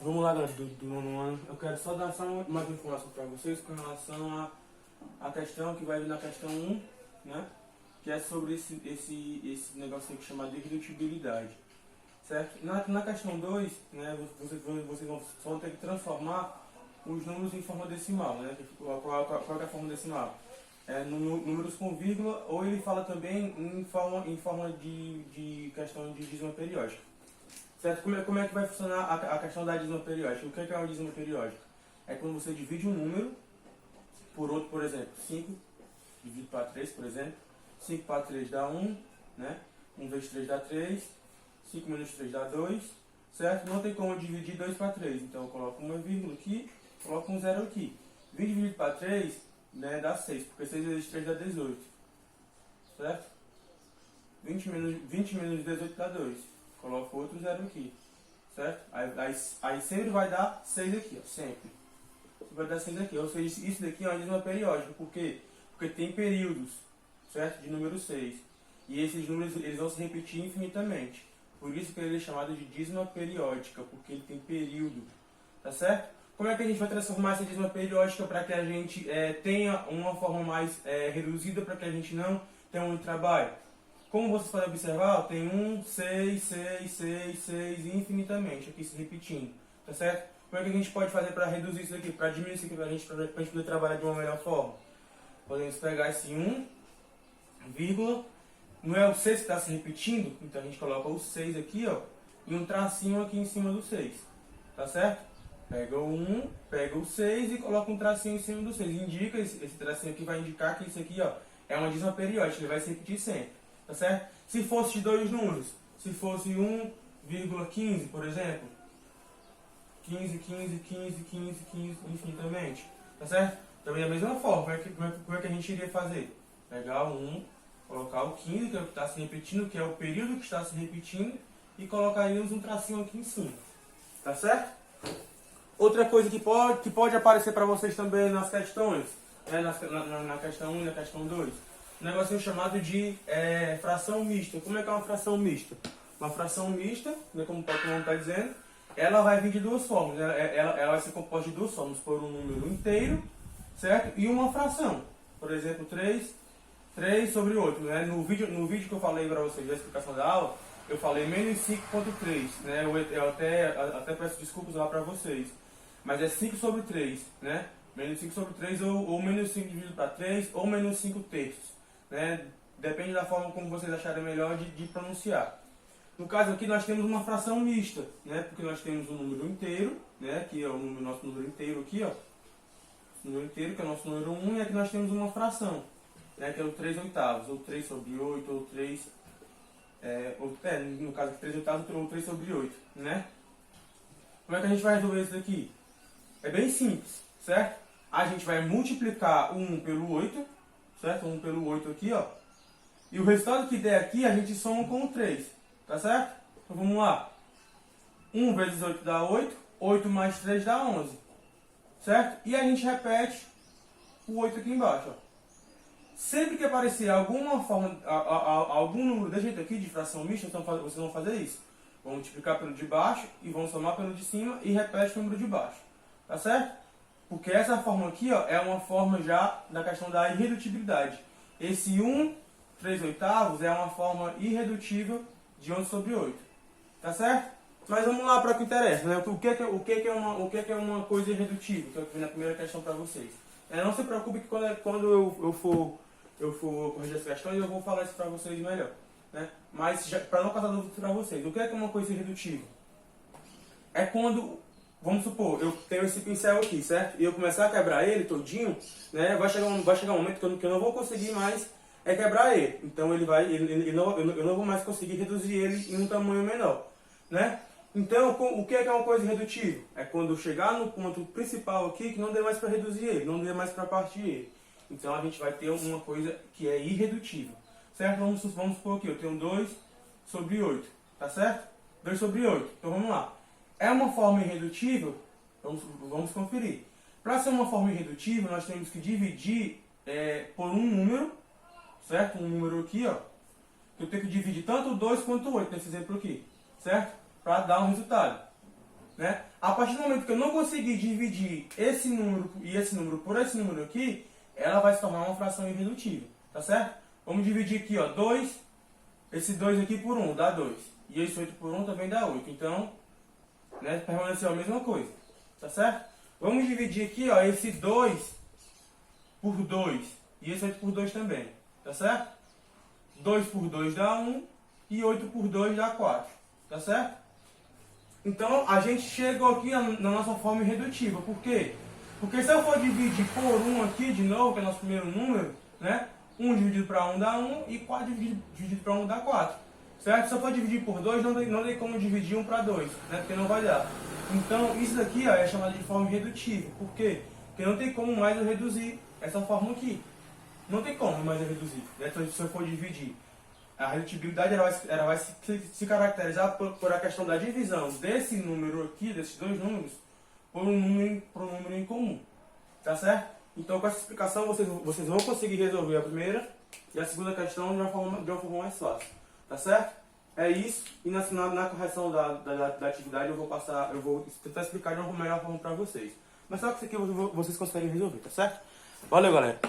Vamos lá, galera, do nono ano. Eu quero só dar só mais informação para vocês com relação à questão que vai vir na questão 1, né? Que é sobre esse negócio aqui chamado de irredutibilidade, certo? Na questão 2, né, vocês vão ter que transformar os números em forma decimal, né? Qual é a forma decimal? Números com vírgula, ou ele fala também em forma de questão de dízima periódica. Certo? Como é que vai funcionar a questão da dízima periódica? O que é uma dízima periódica? É quando você divide um número por outro, por exemplo, 5 dividido para 3, por exemplo. 5 para 3 dá 1, né? 1 vezes 3 dá 3, 5 menos 3 dá 2, certo? Não tem como dividir 2 para 3, então eu coloco uma vírgula aqui, coloco um zero aqui. 20 dividido para 3, né, dá 6, porque 6 vezes 3 dá 18, certo? 20 menos 18 dá 2. Coloco outro zero aqui, certo? Aí sempre vai dar 6 aqui, ó, sempre. Vai dar 6 aqui, ou seja, isso daqui é uma dízima periódica. Por quê? Porque tem períodos, certo? De número 6. E esses números eles vão se repetir infinitamente. Por isso que ele é chamado de dízima periódica, porque ele tem período, tá certo? Como é que a gente vai transformar essa dízima periódica para que a gente tenha uma forma mais reduzida, para que a gente não tenha muito trabalho? Como vocês podem observar, tem 1, 6, 6, 6, 6 infinitamente aqui se repetindo, tá certo? Como é que a gente pode fazer para reduzir isso aqui, para diminuir isso aqui para a gente poder trabalhar de uma melhor forma? Podemos pegar esse 1, vírgula, não é o 6 que está se repetindo, então a gente coloca o 6 aqui, ó, e um tracinho aqui em cima do 6, tá certo? Pega o 1, pega o 6 e coloca um tracinho em cima do 6. Indica, esse tracinho aqui vai indicar que isso aqui, ó, é uma dízima periódica, ele vai se repetir sempre. Tá certo? Se fosse de dois números, se fosse 1,15, por exemplo, 15, 15, 15, 15, 15, infinitamente, tá certo? Também da mesma forma, como é que a gente iria fazer? Pegar o 1, colocar o 15, que é o que está se repetindo, que é o período que está se repetindo, e colocaríamos um tracinho aqui em cima, tá certo? Outra coisa que pode aparecer para vocês também nas questões, né, na questão 1 e na questão 2, um negocinho chamado de fração mista. Como é que é uma fração mista? Uma fração mista, né, como o nome está dizendo, ela vai vir de duas formas. Ela vai ser composta de duas formas, por um número inteiro, certo? E uma fração. Por exemplo, 3 sobre 8. Né? No vídeo que eu falei para vocês da explicação da aula, eu falei menos 5,3. Né? Eu até peço desculpas lá para vocês. Mas é 5 sobre 3. Né? Menos 5 sobre 3 ou menos 5 dividido para 3 ou menos 5 terços. Né? Depende da forma como vocês acharem melhor de pronunciar. No caso aqui nós temos uma fração mista, né? Porque nós temos um número inteiro, né? Que é o nosso número inteiro aqui, ó. O número inteiro, que é o nosso número 1, e aqui nós temos uma fração, né? Que é o 3 oitavos, ou 3 sobre 8, ou 3... no caso aqui 3 oitavos, ou 3 sobre 8, né? Como é que a gente vai resolver isso daqui? É bem simples, certo? A gente vai multiplicar o 1 pelo 8, certo? 1 pelo 8 aqui, ó. E o resultado que der aqui, a gente soma com o 3. Tá certo? Então vamos lá. 1 vezes 8 dá 8. 8 mais 3 dá 11. Certo? E a gente repete o 8 aqui embaixo, ó. Sempre que aparecer alguma forma, algum número desse jeito aqui, de fração mista, então vocês vão fazer isso. Vão multiplicar pelo de baixo e vão somar pelo de cima e repete o número de baixo. Tá certo? Porque essa forma aqui, ó, é uma forma já da questão da irredutibilidade. Esse 1, 3 oitavos é uma forma irredutível de 11 sobre 8. Tá certo? Mas vamos lá para o que interessa. Né? O que é uma coisa irredutível? Que eu fiz na primeira questão para vocês. Não se preocupe que quando eu for corrigir as questões, eu vou falar isso para vocês melhor. Né? Mas para não causar dúvida para vocês, o que é uma coisa irredutível? É quando... Vamos supor, eu tenho esse pincel aqui, certo? E eu começar a quebrar ele todinho, né? Vai chegar um momento que eu não vou conseguir mais quebrar ele. Então eu não vou mais conseguir reduzir ele em um tamanho menor, né? Então, o que é uma coisa irredutível? É quando eu chegar no ponto principal aqui que não dê mais para reduzir ele, não dê mais para partir ele. Então a gente vai ter uma coisa que é irredutível, certo? Vamos supor aqui, eu tenho 2 sobre 8, tá certo? 2 sobre 8. Então vamos lá. É uma forma irredutível? Vamos conferir. Para ser uma forma irredutível, nós temos que dividir por um número, certo? Um número aqui, ó. Eu tenho que dividir tanto o 2 quanto o 8, nesse exemplo aqui, certo? Para dar um resultado. né? A partir do momento que eu não conseguir dividir esse número e esse número por esse número aqui, ela vai se tornar uma fração irredutível, tá certo? Vamos dividir aqui, ó, 2, esse 2 aqui por 1, dá 2. E esse 8 por 1 também dá 8. Então, né, permaneceu a mesma coisa, tá certo? Vamos dividir aqui, ó, esse 2 por 2 e esse 8 por 2 também, tá certo? 2 por 2 dá 1 e 8 por 2 dá 4, tá certo? Então, a gente chegou aqui na nossa forma irredutível. Por quê? Porque se eu for dividir por 1 aqui, de novo, que é o nosso primeiro número, né? 1 dividido para 1 dá 1 e 4 dividido para 1 dá 4. Certo? Se eu for dividir por 2, não tem como dividir 1 para 2, né? Porque não vai dar. Então, isso daqui, ó, é chamado de forma irredutível. Por quê? Porque não tem como mais eu reduzir essa forma aqui. Não tem como mais eu reduzir, né? Então, se eu for dividir, a redutibilidade ela vai se caracterizar por a questão da divisão desse número aqui, desses dois números, por um número em comum. Tá certo? Então, com essa explicação, vocês vão conseguir resolver a primeira e a segunda questão de uma forma mais fácil. Tá certo? É isso. E na correção da atividade eu vou tentar explicar de uma melhor forma para vocês. Mas só que isso aqui vocês conseguem resolver, tá certo? Valeu, galera!